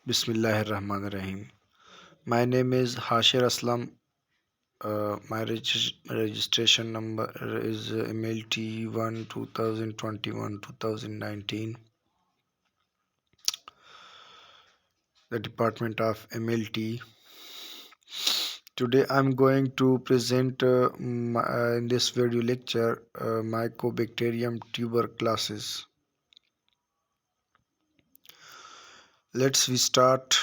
Bismillah ar-Rahman ar-Rahim. My name is Hashir Aslam. My registration number is MLT1 2021 2019. The Department of MLT. Today I'm going to present in this video lecture Mycobacterium tuberculosis. Let's we start.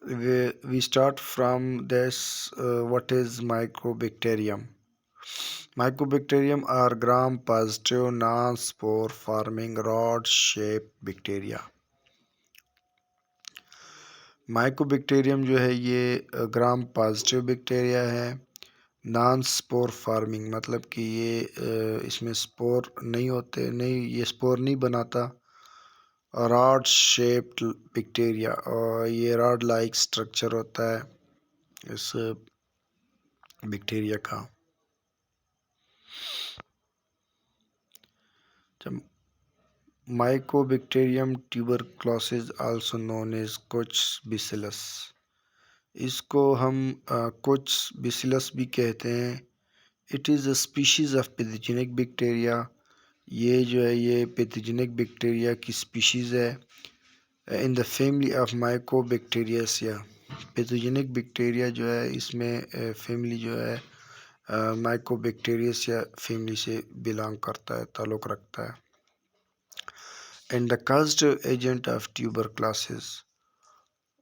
We start from this. What is Mycobacterium? Mycobacterium are gram-positive non-spore forming rod-shaped bacteria. Mycobacterium جو ہے یہ gram positive bacteria ہے. Naan سپور farming مطلب کہ یہ اس میں سپور نہیں ہوتے، نہیں یہ سپور نہیں بناتا. راڈ شیپڈ بیکٹیریا، اور یہ راڈ لائک سٹرکچر ہوتا ہے اس بیکٹیریا کا. Mycobacterium tuberculosis also known as Koch bacillus. اس کو ہم کوچ بیسیلس بھی کہتے ہیں. It is a species of pathogenic bacteria. یہ جو ہے یہ پیتھوجینک بیکٹیریا کی اسپیشیز ہے in the family of Mycobacteriaceae. Pathogenic bacteria جو ہے اس میں فیملی جو ہے مائکوبیکٹیریاسیا فیملی سے بلانگ کرتا ہے، تعلق رکھتا ہے. And the causative agent of tuberculosis,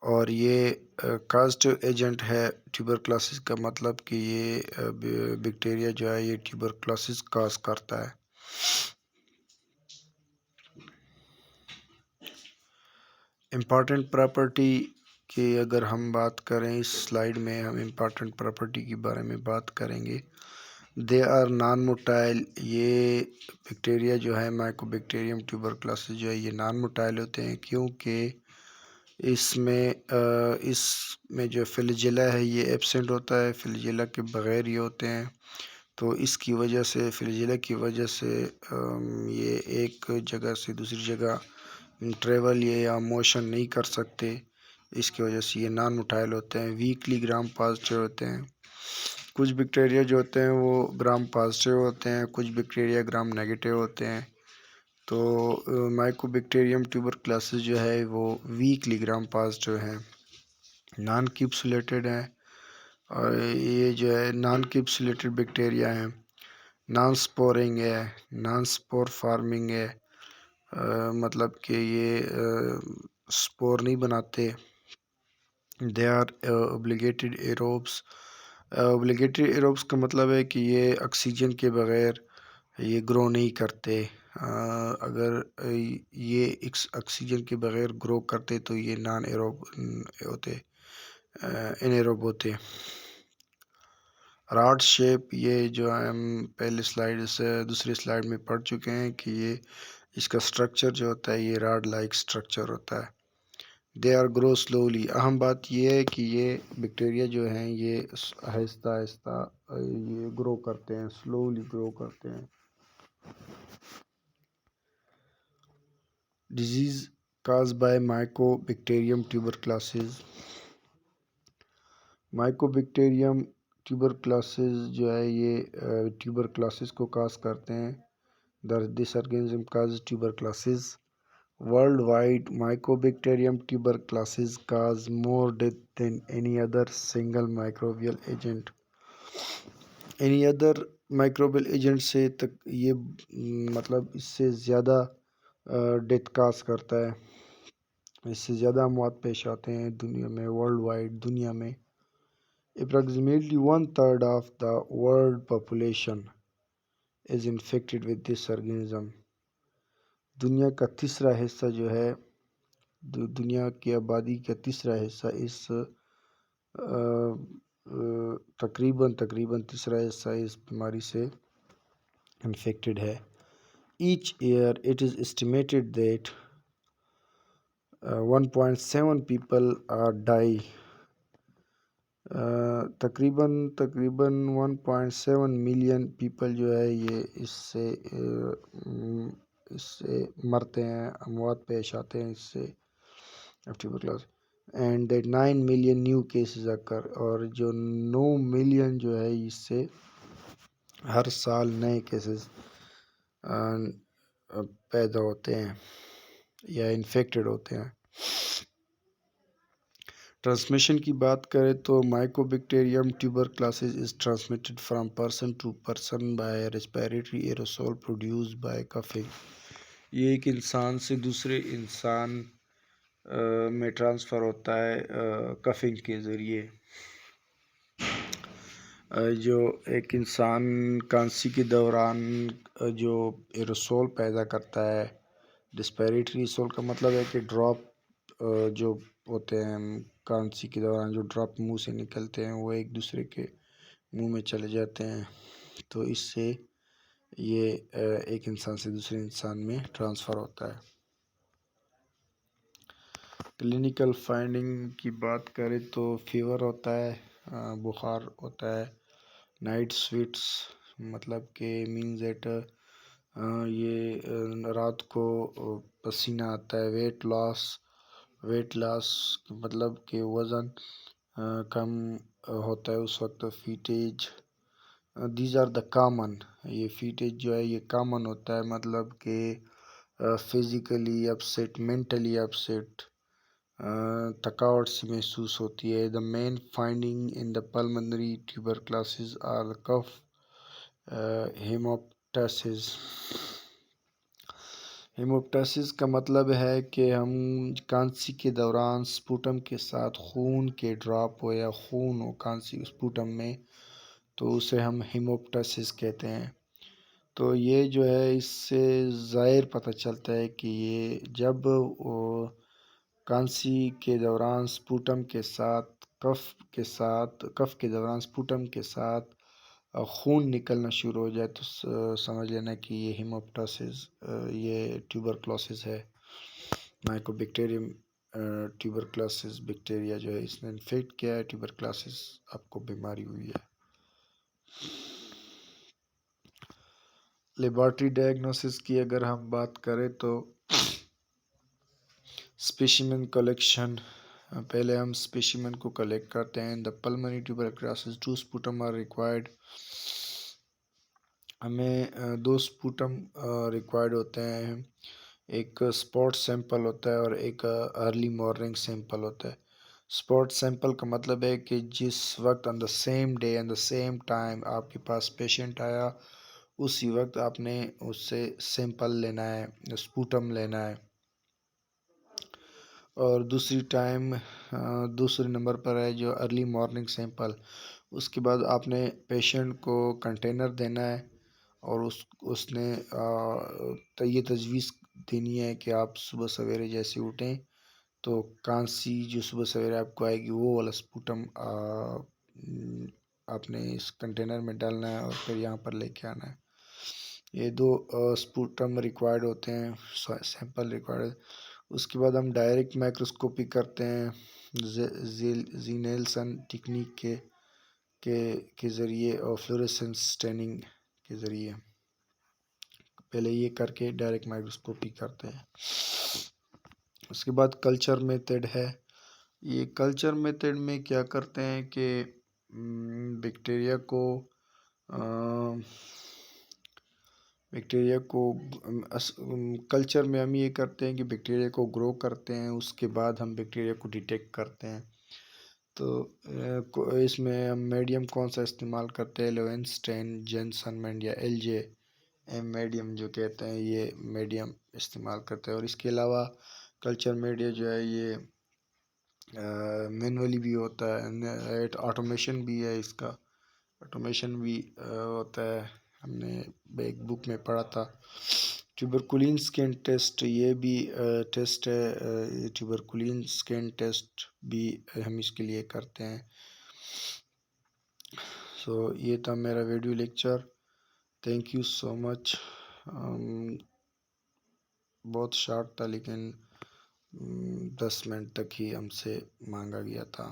اور یہ کازٹیو ایجنٹ ہے ٹیوبرکلوسس کا مطلب کہ یہ بیکٹیریا جو ہے یہ ٹیوبرکلوسس کاز کرتا ہے. امپارٹنٹ پراپرٹی کی اگر ہم بات کریں، اس سلائیڈ میں ہم امپارٹنٹ پراپرٹی کے بارے میں بات کریں گے. They are non motile. یہ بیکٹیریا جو ہے مائکوبیکٹیریم ٹیوبرکلوسس جو ہے یہ نان موٹائل ہوتے ہیں، کیونکہ اس میں جو فلیجیلا ہے یہ ایبسنٹ ہوتا ہے. فلیجیلا کے بغیر یہ ہوتے ہیں، تو اس کی وجہ سے فلیجیلا کی وجہ سے یہ ایک جگہ سے دوسری جگہ ٹریول یا موشن نہیں کر سکتے. اس کی وجہ سے یہ نان موٹائل ہوتے ہیں، ویکلی گرام پازیٹیو ہوتے ہیں. کچھ بیکٹیریا جو ہوتے ہیں وہ گرام پازیٹیو ہوتے ہیں، کچھ بیکٹیریا گرام نیگیٹیو ہوتے ہیں. تو مائکوبیکٹیریم ٹیوبرکلوسس جو ہے وہ ویکلی گرام پازیٹیو ہیں، نان کیپسولیٹڈ ہیں. اور یہ جو ہے نان کیپسولیٹڈ بیکٹیریا ہیں، نان سپورنگ ہے، نان سپور فارمنگ ہے. مطلب کہ یہ سپور نہیں بناتے. They are اوبلیگیٹڈ ایروبس. اوبلیگیٹڈ ایروبس کا مطلب ہے کہ یہ آکسیجن کے بغیر یہ گرو نہیں کرتے. اگر یہ آکسیجن کے بغیر گرو کرتے تو یہ نان ایروب ہوتے، انیروب ہوتے. راڈ شیپ، یہ جو ہم پہلے سلائیڈ سے دوسری سلائیڈ میں پڑھ چکے ہیں کہ یہ اس کا سٹرکچر جو ہوتا ہے یہ راڈ لائک سٹرکچر ہوتا ہے. They are grow slowly. اہم بات یہ ہے کہ یہ بیکٹیریا جو ہیں یہ آہستہ آہستہ یہ گرو کرتے ہیں، سلولی گرو کرتے ہیں. Disease cause by Mycobacterium tuberculosis. Mycobacterium tuberculosis جو ہے یہ ٹیوبرکلوسس کو کاز کرتے ہیں. This organism cause tuberculosis. Worldwide Mycobacterium tuberculosis cause more death than any other single microbial agent. Any other microbial agent سے یہ مطلب اس سے زیادہ ڈیتھ کاز کرتا ہے، اس سے زیادہ اموات پیش آتے ہیں دنیا میں، ورلڈ وائڈ دنیا میں. Approximately 1/3 of the world population is infected with this organism. دنیا کا تیسرا حصہ جو ہے، دنیا کی آبادی کا تیسرا حصہ اس تقریباً تیسرا حصہ اس بیماری سے انفیکٹڈ ہے. Each year it is estimated that 1.7 people are die. تقریباً 1.7 ملین پیپل جو ہے یہ اس سے اس سے مرتے ہیں، اموات پیش آتے ہیں اس سے tuberculosis. And that 9 million new cases occur, اور جو 9 ملین جو ہے اس سے ہر سال نئے کیسز پیدا ہوتے ہیں یا انفیکٹڈ ہوتے ہیں. ٹرانسمیشن کی بات کریں تو Mycobacterium tuberculosis is transmitted from person to person by respiratory aerosol produced by coughing. یہ ایک انسان سے دوسرے انسان میں ٹرانسفر ہوتا ہے کفنگ کے ذریعے. جو ایک انسان کھانسی کے دوران جو ایروسول پیدا کرتا ہے، ریسپیریٹری ایروسول کا مطلب ہے کہ ڈراپ جو ہوتے ہیں کھانسی کے دوران جو ڈراپ منہ سے نکلتے ہیں وہ ایک دوسرے کے منہ میں چلے جاتے ہیں، تو اس سے یہ ایک انسان سے دوسرے انسان میں ٹرانسفر ہوتا ہے. کلینکل فائنڈنگ کی بات کریں تو فیور ہوتا ہے، بخار ہوتا ہے، نائٹ سویٹس مطلب کہ مینز ایٹ یہ رات کو پسینہ آتا ہے، ویٹ لاس مطلب کہ وزن کم ہوتا ہے اس وقت، fatigue. These are the common. یہ فیٹیج جو ہے یہ کامن ہوتا ہے، مطلب کہ فزیکلی اپسیٹ، مینٹلی اپسیٹ، تھکاوٹ سی محسوس ہوتی ہے. The main finding in the pulmonary tuberculosis are cough haemoptysis. Haemoptysis کا مطلب ہے کہ ہم کھانسی کے دوران سپوٹم کے ساتھ خون کے ڈراپ ہو یا خون ہو کھانسی سپوٹم میں، تو اسے ہم ہیموپٹاسس کہتے ہیں. تو یہ جو ہے اس سے ظاہر پتہ چلتا ہے کہ یہ جب کھانسی کے دوران سپوٹم کے ساتھ کف کے دوران سپوٹم کے ساتھ خون نکلنا شروع ہو جائے تو سمجھ لینا کہ یہ ہیموپٹاسس یہ ٹیوبرکلوسس ہے. مائکو بیکٹیریم ٹیوبرکلوسس بیکٹیریا جو ہے اس نے انفیکٹ کیا ہے، ٹیوبرکلوسس آپ کو بیماری ہوئی ہے. لیبارٹری ڈائگنوسس کی اگر ہم بات کریں تو اسپیشیمن کلیکشن، پہلے ہم اسپیشیمن کو کلیکٹ کرتے ہیں. دا پلمنری ٹیوبرکلوسس 2 سپوٹم آر ریکوائرڈ. ہمیں 2 سپوٹم ریکوائرڈ ہوتے ہیں، ایک اسپاٹ سیمپل ہوتا ہے اور ایک ارلی مارننگ سیمپل ہوتا ہے. اسپاٹ سیمپل کا مطلب ہے کہ جس وقت on the same day and the same time آپ کے پاس پیشنٹ آیا اسی وقت آپ نے اس سے سیمپل لینا ہے، سپوٹم لینا ہے. اور دوسرے نمبر پر ہے جو ارلی مارننگ سیمپل. اس کے بعد آپ نے پیشنٹ کو کنٹینر دینا ہے اور اس نے یہ تجویز دینی ہے کہ آپ صبح سویرے جیسے اٹھیں تو کھانسی جو صبح سویرے آپ کو آئے گی وہ والا سپوٹم آپ نے اس کنٹینر میں ڈالنا ہے اور پھر یہاں پر لے کے آنا ہے. یہ 2 سپوٹم ریکوائرڈ ہوتے ہیں، سیمپل ریکوائرڈ. اس کے بعد ہم ڈائریکٹ مائکروسکوپی کرتے ہیں زینیلسن ٹیکنیک کے ذریعے اور فلوریسنس سٹیننگ کے ذریعے. پہلے یہ کر کے ڈائریکٹ مائکروسکوپی کرتے ہیں. اس کے بعد کلچر میتھڈ ہے. یہ کلچر میتھڈ میں کیا کرتے ہیں کہ بیکٹیریا کو کلچر میں ہم یہ کرتے ہیں کہ بیکٹیریا کو گرو کرتے ہیں، اس کے بعد ہم بیکٹیریا کو ڈیٹیکٹ کرتے ہیں. تو اس میں ہم میڈیم کون سا استعمال کرتے ہیں، لوینسٹین جینسن یا ایل جے ایم میڈیم جو کہتے ہیں، یہ میڈیم استعمال کرتے ہیں. اور اس کے علاوہ کلچر میڈیا جو ہے یہ مینولی بھی ہوتا ہے، آٹومیشن بھی ہے، اس کا آٹومیشن بھی ہوتا ہے. ہم نے ایک بک میں پڑھا تھا. ٹیوبرکولین سکین ٹیسٹ یہ بھی ٹیسٹ ہے، ٹیوبرکولین سکین ٹیسٹ بھی ہم اس کے لیے کرتے ہیں. یہ تھا میرا video lecture. Thank you so much. بہت شارٹ تھا لیکن 10 منٹ تک ہی ہم سے مانگا گیا تھا.